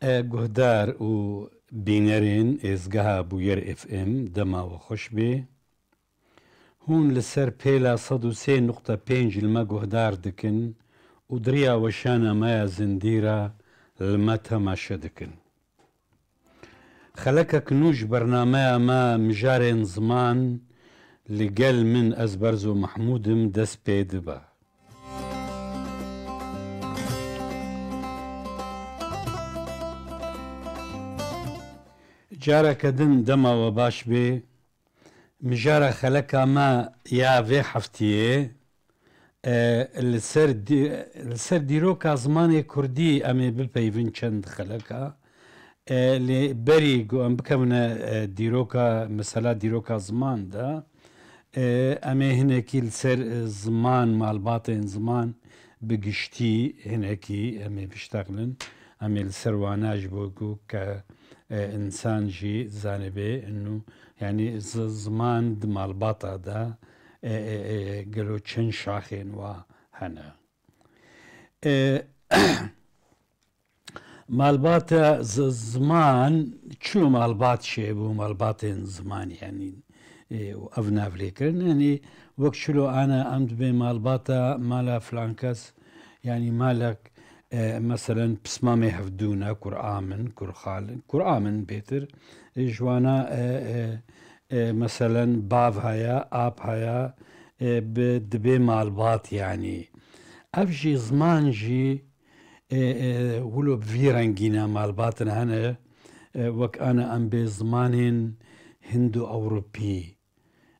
گهدار و بینرین ازگاه بویر اف ام دما و خوش بی هون لسر پیلا 103.5 لما گهدار دکن و دریا وشانا مایا زندیرا لما تماشا دکن خلکک نوش برنامه ما مجارين زمان لقل من أزبرز ومحمودم دس بيدبا جارة كدن دما وباش بي مجارة خلكا ما يا في حفتيه السر ديروكا زماني كردي أمي بالبيفين چند خلكا اللي بريقو أم بكمنا ديروكا مثلا ديروكا زمان دا أمي هناكي السر زمان مع الباطن زمان بقشتي هناكي أمي بيشتغلن أمي السرواناج بوكو كإنسان جي زانبي إنه يعني زمان مع الباطا دا قالوا چن شاخين وهنا مالباتا زمان شنو مالبات شيبو مالباتين زمان يعني وأفنا فليكرن يعني وقت شلو أنا أمد بين مالباتا مالا فلانكس يعني مالك مثلا بسمامي هفدونا كرآمن كرخال كرآمن بيتر جوانا مثلا باف هيا آب هيا بدبي مالبات يعني أفجي زمان جي ولو بفيرانجينا مالباتن هنا وك أنا أم بزمان هندو أوروبي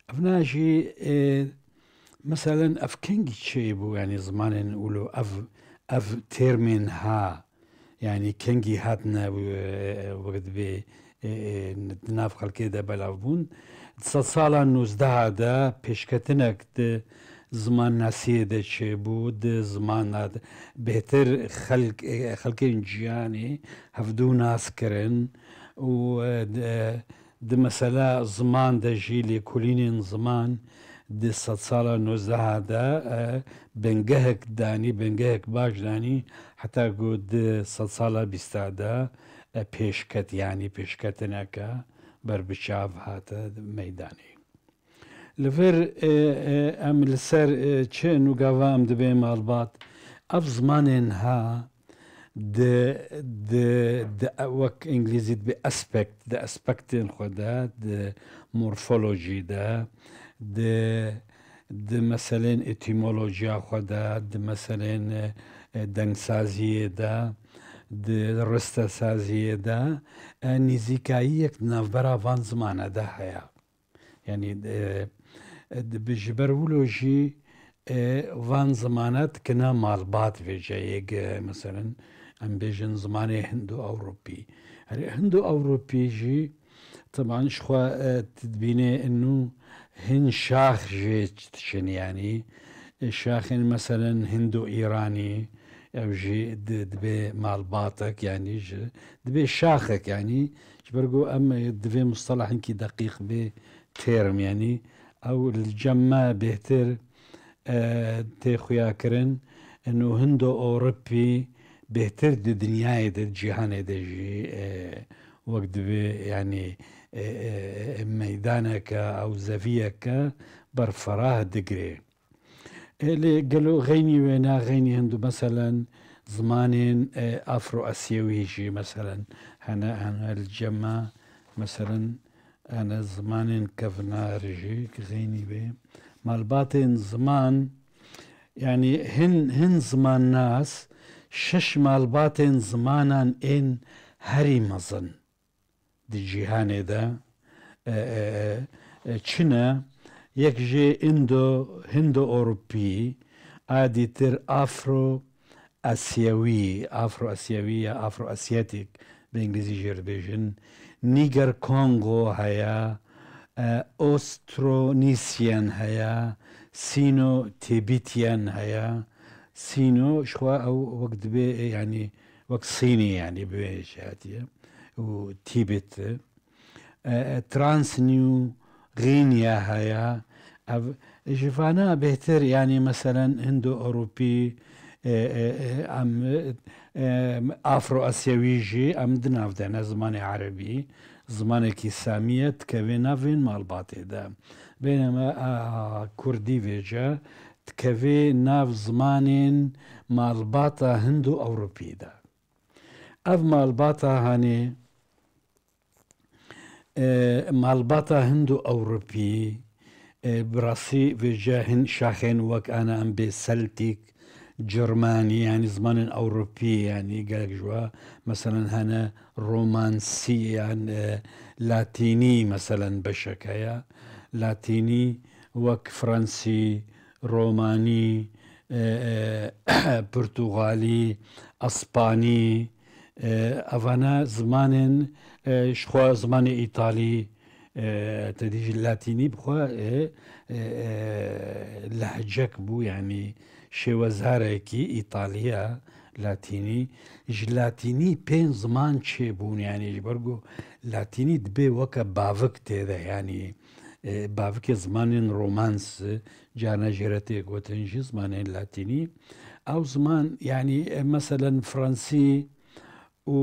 أفناجي مثلا أف كنجي تشيبو يعني زمان ولو أف تيرمين ها يعني كنجي هاتنا وقت بي ناف خلقي دا بلافون تصالا نوزده دا پیشکتنک دا زمان ناسیه دا چه بود زمان بهتر خلقین جیانی هفدو ناس کرن و دا مثلا زمان دا جیلی کلینین زمان دا 100 سالا 19 دا بنگهک دانی بنگهک باش دانی حتی قد 100 سالا 20 دا پیشکت يعني پیشکتنکا بر بشاف هاتا ميداني لفر ام لسر چه نوگاوا ام دبي مالبات اف زمانين ها د وك انجليزي د اسبكت د اسبكتين خدا د مورفولوجي د مثلا اتيمولوجيا خدا د مثلا دنگسازي دا درسته سازیه دا نزیکاییک نافبرا وان زمانه دا هیا يعني بجبرولوجي وان زمانات كنا مالبات في جايق مثلا ام بيجن زماني هندو اوروبي هندو اوروبي جي طبعا شخوا تدبيني انه هن شاخ جيتشن يعني شاخ مثلا هندو ايراني او جي دبي مالباتك يعني دبي شاخك يعني جبرقو اما دبي مصطلح انكي دقيق بي تيرم يعني او الجمع بهتر تيخويا كرن انه هندو اوروبي بهتر دي دنياي دي جهاني دي جي وقت دبي يعني ميدانك او زفيك برفراه دقري اللي قالوا غيني وينا غيني هندو مثلا زمان افرو اسيوي جي مثلا انا الجمع مثلا انا زمان كفنا رجي غيني بي مالباتين زمان يعني هن زمان ناس شش مالباتين زمانا ان هري مزن دي جيهاني دا چنا یک جه هندو اوروبي عادي تر افرو اسيوي افرو اسياتيك بانجليزي جربيجن نيجر كونغو هيا اوسترونيسيان هيا سينو تيبيتيان هيا سينو شخوا او وقت بي يعني وقت صيني يعني بشهاتي وتيبت ترانس نيو غينيا هيا جفانا بهتر يعني مثلا هندو أوروبي ام افرو اسيويجي ام دنافدنا زمان عربي زمانێکی سامیە تکەوێ ناوێن ماڵباتێدا بینەمە کوردی وێجە تکەوێ ناو زمانێن ماڵباتە هند و ئەوروپیدا ئەف ماڵباتە هەنێ ماڵباتە هند و ئەوروپی براسی وێجە هند شاخێن وەک ئەنە ئەم بێ سەلتیک جرماني يعني زمان أوروبي يعني قالك جوا مثلا هنا رومانسي يعني لاتيني مثلا بشكايا لاتيني وك فرنسي روماني برتغالي اسباني افانا زمان شخوا زمان ايطالي تديج اللاتيني بخوا لهجك بو يعني شێوەزارێکی ئیتالیا لاتینی لاتینی پێنج زمان چێبوون یانیش بەرگۆ لاتینی دبێ وەکە باوک تێدا ینی باوکێ زمانên ڕۆمانس جانەژێرەتێک گوتنجی زمانên لاتینی ئەو زمان ینی مەسەلەن فڕەنسی و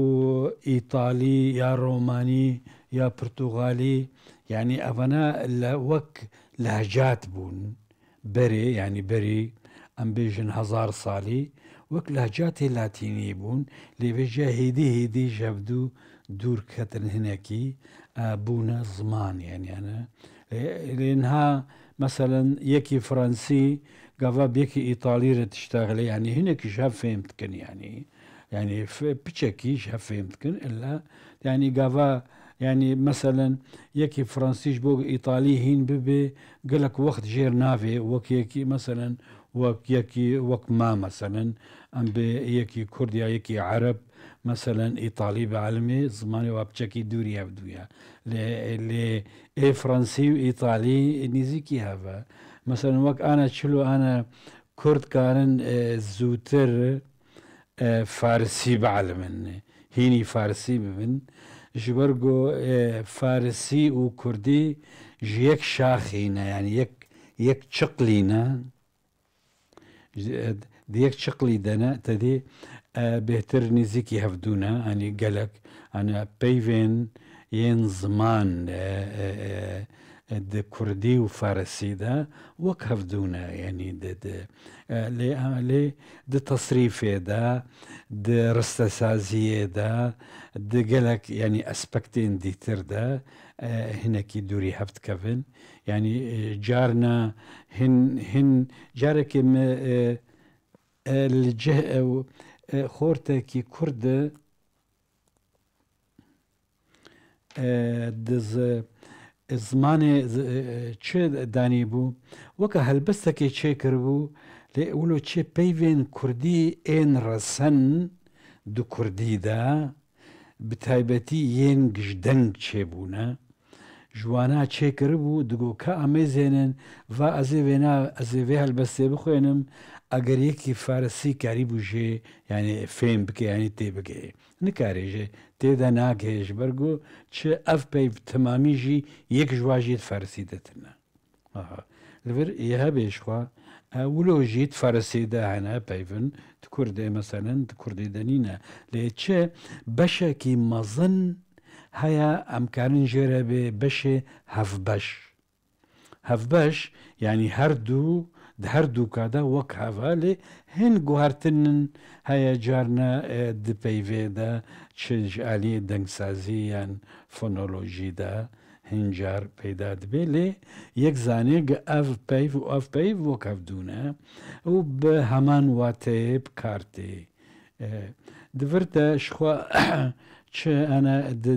ئیتالی یا ڕۆمانی یا پرتوغالی ینی ئەڤەنە لە وەک لەهجات بوون بەرێ ینی بەری ئەم بێژن هزار ساڵی وەک لەهجاتێ لاتینی بوون لێبێژە هێدی ژەبدوو دوورکەتن هەنێکی بوونە زمان یانیانە لێنها مەسەلەن یەکی فڕەنسی گاوا بێکی ئیتالی رە تشتاغلێ ینی هەنێکیش هە فێم بکەن ینی پچێکیش هە فێم بکەن ئللا ینی گاوا يعني مثلا يكي فرنسيش بوغ إيطالي هين ببي قالك وقت جير نافي وك يكي مثلا وك يكي وك ما مثلا أم بي يكي كرديا يكي عرب مثلا إيطالي بعلمي زماني وابتشكي دوري يبدويا لي إيه فرنسي وإيطالي نزيكي هذا مثلا وك أنا تشلو أنا كرد كارن زوتر فارسي بعلمني هيني فارسي ببن جبرجو فارسي وكردي جيك شاخينا يعني يك شقلينا ديك شقلي دنا تدي بهتر نزيكي هفدونا يعني قالك أنا بيفين ين زمان د كردي وفارسي دا وك هفدونا يعني لي د تصريفي دا د رستسازي دا د قالك يعني اسبكتين ديتر دا هناكي دوري هفت كفن يعني جارنا هن جارك الجه خورتكي كرد دز زمانه چه دانی بو وکه هلبسته چه کربو لی اولو چه پیوین کردی این رسن دو کردی دا بتایبتی ین گجدنگ چه بونه جوانا چه کربو دگو که امیزینن و ازیوه هلبسته بخوینم اگر یکی فارسی کاری بوشه یعنی فهم بکه یعنی تی بکه نکاریجه تیدا ناکهش برگو چه اف پیو تمامی جی یک جواجیت فارسی دتنا لبر یه بیش خواه ولو جيت فارسي دا هنا بيفن تكردي مثلا تكردي دنينا ليتشي بشا كي مظن هيا امكان جربي بشي هفبش يعني هردو كادا وك هفالي هن جوهرتنن هيا جارنا دي بيفي دا تشج علي دنگسازيان فونولوجي دا هنجار پیدا دبی لی یک زانه اف پیف و اف پیف و کفدونه و به همان واته بکارتی دورتا شخوا چه انا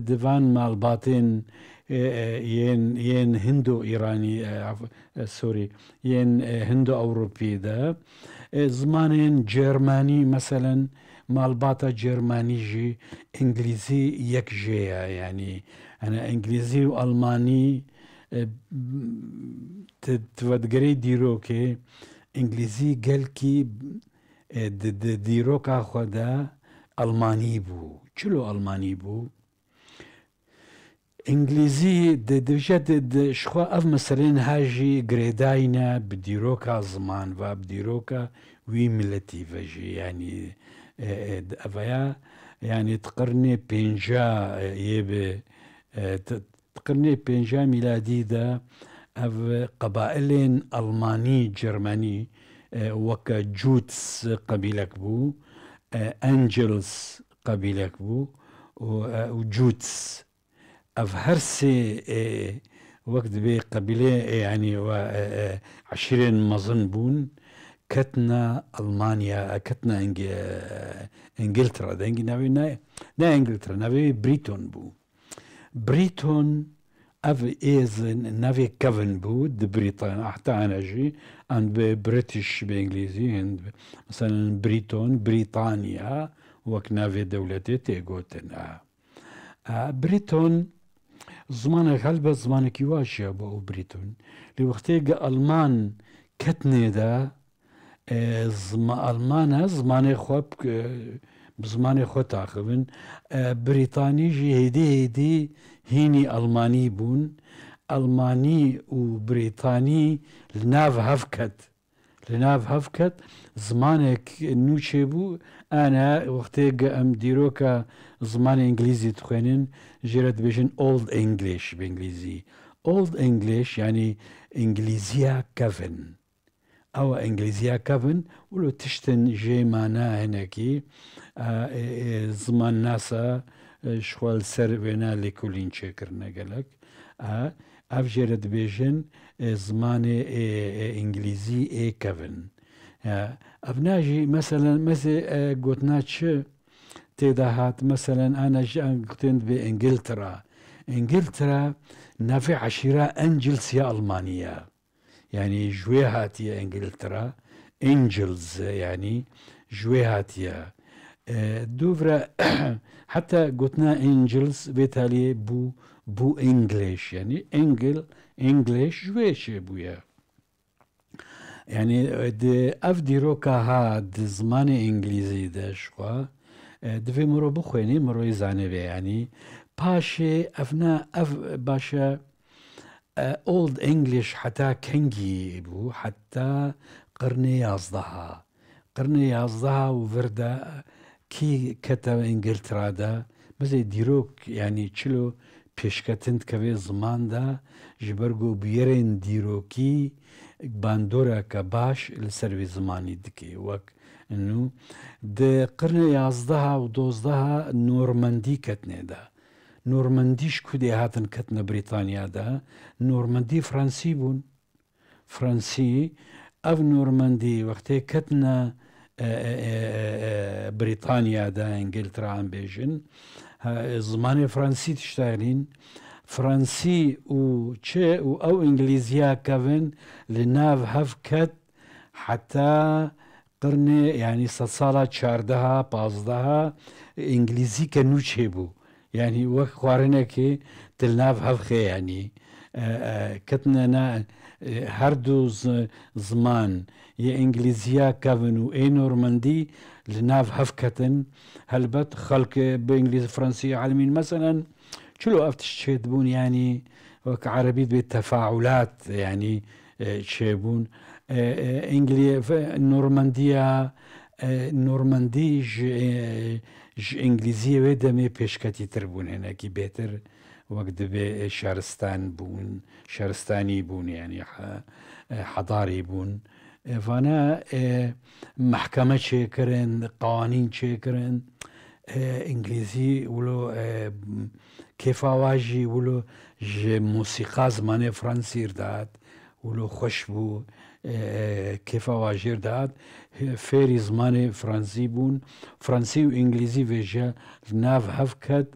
دوان مالباتین ين هندو إيراني سوري ين هندو أوروبي دا زمانين جرماني مثلا مالباتا جرماني جي إنجليزي يك جيا يعني أنا إنجليزي وألماني تودقري ديروكي إنجليزي قالكي ديروكا خدا ألماني بو چلو ألماني بو انجليزي دجد شخوا اف مثلا هاجي جريداينا بديروكا زمان و بديروكا وي ملتي فجي يعني افيا يعني تقرني بينجا يب تقرني بينجا ميلادي دا اف قبائل الماني جرماني وكا جوتس قبيلك بو انجلز قبيلك بو وجوتس اف هرسي وقت بي قبيلة يعني عشرين مظن بون كتنا ألمانيا كتنا انجلترا دا ناوي نا انجلترا ناوي بريتون بو بريتون اف ايز نافي كافن بو د بريطانيا حتى انا جي عند بريتش بانجليزي عند مثلا بريتون بريطانيا وك نافي دولتي تيغوتن بريتون زمانك هلبة زمانك يواشي ابو بريتون لوقتي المان كتني دا المانا زماني خوب بزماني خو تاخبن بريطاني جي هيدي هيني الماني بون الماني وبريطاني لناف هفكت زمانك نوشي بو انا وقتي ام ديروكا زمان انجليزي تخوينين جيرت بيجن اولد انجليش بانجليزي اولد انجليش يعني انجليزيا كافن او انجليزيا كافن ولو تشتن جي مانا هناكي زمان ناسا شوال سر بينا لكلين شكرنا قالك اف جيرت بيجن زمان انجليزي اي كافن ابناجي مثلا قلتناتش تيداهات مثلا انا قلتن بانجلترا انجلترا نافع عشيرة انجلس يا المانيا يعني جويهات يا انجلترا انجلز يعني جويهات يا دوفرا حتى قلتنا انجلز بالتالي بو انجليش يعني انجليش جويش بويا يعني اف ديروكا هاد زماني انجليزي دا شخوا دفي مرو بخويني مرو يزعني بي يعني باشي افنا اف باشا اولد انجليش حتى كنجي بو حتى قرني يازدها وفردا كي كتب انجلترا دا بزي ديروك يعني تشلو پیشکتند که زمان دا جبرگو بیرین دیروکی باندورا که باش لسروی زمانی دکی وک انو ده قرن 11 و 12 نورماندی کتنه دا نورماندیش کدی هاتن کتنه بریتانیا دا نورماندی فرانسی بون فرانسی اف نورماندی وقتی کتنه بريطانيا دا انجلترا عم بيجن زماني فرنسي تشتغلين فرنسي و تشي او انجليزيا كافن لناف هفكت حتى قرني يعني صالة شاردها بازدها انجليزي كنو تشيبو يعني وقت خوارنكي تلناف هفخي يعني كتنا هردو زمان يا انجليزيا كافنو اي نورماندي لناف هفكتن هلبت خلق بانجليزي فرنسي عالمين مثلا شلو افتشتبون بون يعني عربي بالتفاعلات يعني تشيبون نورمانديا نورماندي انجليزية ودمي بيشكتي تربون هنا كي بيتر وقت بي شارستاني بون يعني حضاري بون فانا محكمة شكرن قوانين شكرن انجليزي ولو كيف واجي ولو موسيقى زمان فرنسي رداد ولو خشبو كيف واجي رداد فيري زمان فرنسي بون فرنسي وانجليزي فيجا ناف هفكت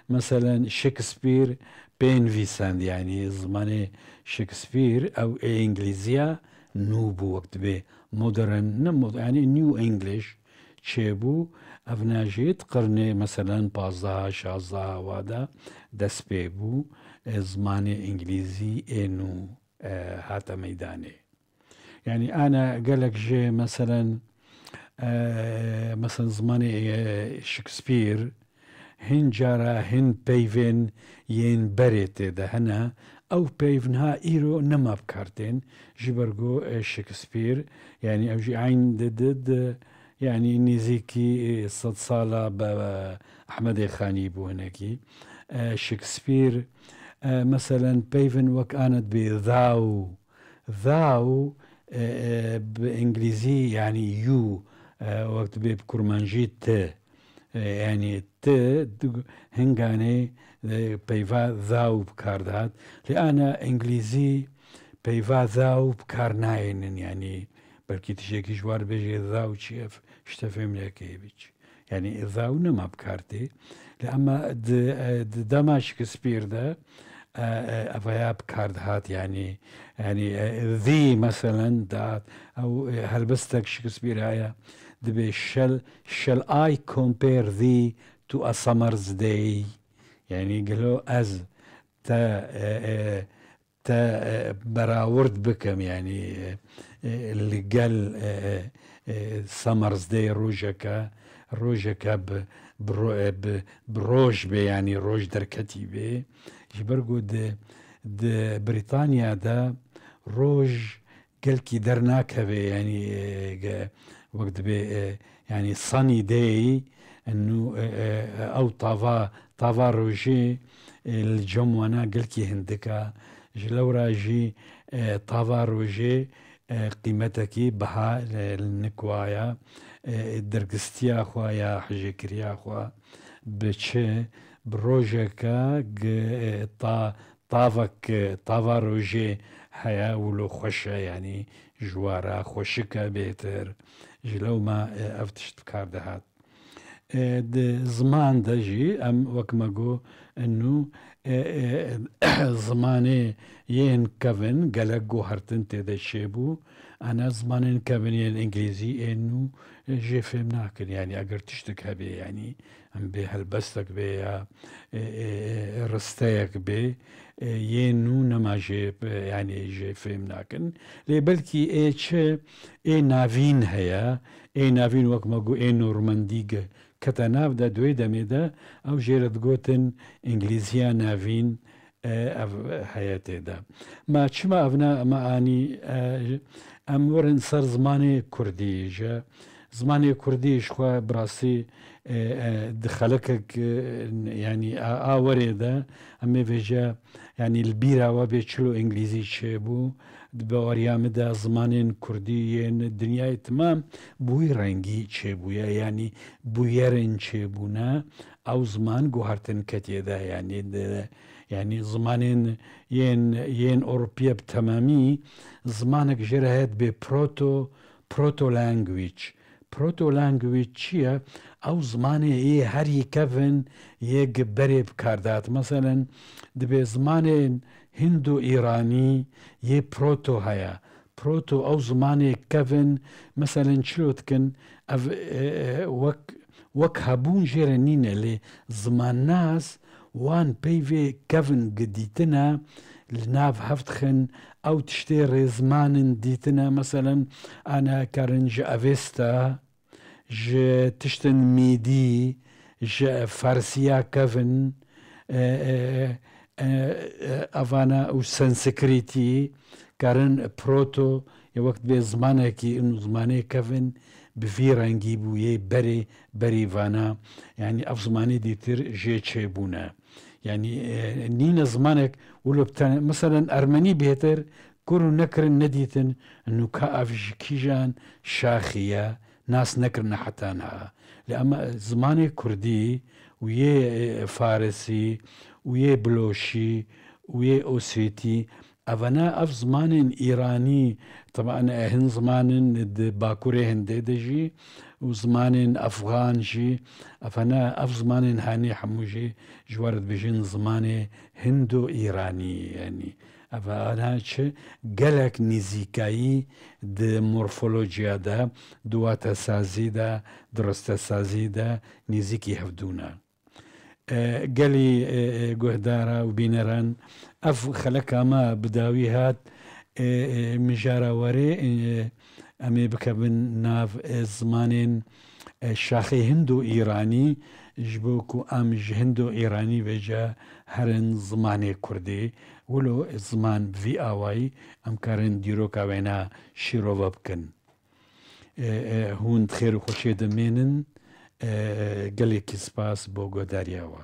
مثلا شكسبير بين فيساند يعني زمان شكسبير او انجليزيا نوبو وقت بي مودرن يعني نيو انجليش تشيبو افناجيت قرني مثلا 15 16 وادا دس بيبو زمان انجليزي انو هاتا ميداني يعني انا قالك جي مثلا مثلا زمان شكسبير هن جارا هن بيفن ين بريت ده هنا او بيفنها ايرو نما بكارتين جبرجو شكسبير يعني او جي عين ضد يعني نزيكي صد صالة بأحمد خاني بو هناكي شكسبير مثلا بيفن وكانت بذاو ذاو بإنجليزي يعني يو وقت بكرمانجي ت يعني ت هنگاني بيفا ذاو بكاردات لأن إنجليزي بيفا ذاو بكار ناين يعني بلكي تشيكي جوار بيجي ذاو شيف اشتفهم لكيبيش يعني ذاو نما بكارتي لأما دما شكسبير ده افيا بكارد هات يعني ذي مثلا دات او هلبستك شكسبير هاي دبي shall I compare thee to a summer's day يعني قالوا از تا براورد بكم يعني اللي قال سمرز داي روجكا بروج بي يعني روج دركتي بي جبرقو د بريطانيا دا روج قال كي درناك بي يعني وقت بي يعني صني داي انه او طافا روجي الجمونا قال كي هندكا جلورا جي طافا روجي قيمتكي بها النكوايا درقستيا خوايا حجي كريا خوا بچه بروجكا طافا روجي حيا ولو خوشة يعني جوارا خوشكا بيتر جلو ما افتشت بكار دهات زمان دجي ام وكماغو انه زماني ين كفن قلقو هرتن تيدا شيبو انا زمان كفن ين انجليزي انه جي فيلم ناكن يعني اگر تشتك هبي يعني ام بي هلبستك بي رستيك بي ينو نما جي يعني جي فيلم ناكن لي بلكي اي نافين هيا اي نافين وكماغو اي نورمانديق كتناف دا دوي دميدا او جيرت جوتن انجليزيا نافين حياتي دا ما تشما افنا معاني ام ورن صار زماني كردي جا زماني كردي شخوا براسي دخلك يعني وريدا امي فيجا يعني البيرة وبيتشلو انجليزي شبو بوريامدا زمان كرديين الدنيا تمام بوي رنگي شبويا يعني بويرن شبونا او زمان جوهرتن كتيدا يعني زمان ين اوروبيا بتمامي زمانك جرهت بروتو لانجويج چیه او زمانه هری کفن یک بری بکاردات مثلا دبی زمان هندو ایرانی یه پروتو هیا پروتو او زمانه کفن مثلا چلوت کن وک هبون جرنینه لی زمان ناس وان بيفي كفن قديتنا لناف هفتخن او تشتري زمان ديتنا مثلا انا كارنج افيستا ج تشتن ميدي ج فارسيا كفن افانا او سنسكريتي كارن بروتو يا وقت بي زمانكي انه زماني كفن بفي رنگي بو يه بري فانا يعني اف زماني ديتر جي تشيبونا يعني نينا زمانك ولو مثلا ارمني بيتر كورو نكر نديتن انه كاف كيجان شاخيه ناس نكرنا حتانها لأما زماني كردي ويه فارسي ويه بلوشي ويه أوسيتي أفنا أف زمان إيراني طبعا هن زمان باكوري هنديدجي وزمان أفغان جي أفنا أف زمان هاني حموجي جوارد بجين زمان هندو إيراني يعني أفانا چه گلک نزیکایی د مورفولوژیا دا دواتا سازی دا درسته سازی دا نزیکی هفدونا گلی گهدارا و بینران اف خلقا ما بداوی هات مجارا وری امی بکبن ناف زمانین شاخی هندو ایرانی جبوكو ام جهندو ايراني وجا هرن زماني كردي ولو زمان في اواي ام كارن ديروكا وينا شيرو بكن هون خير خوشي دمينن قالك سباس بوغو دارياوا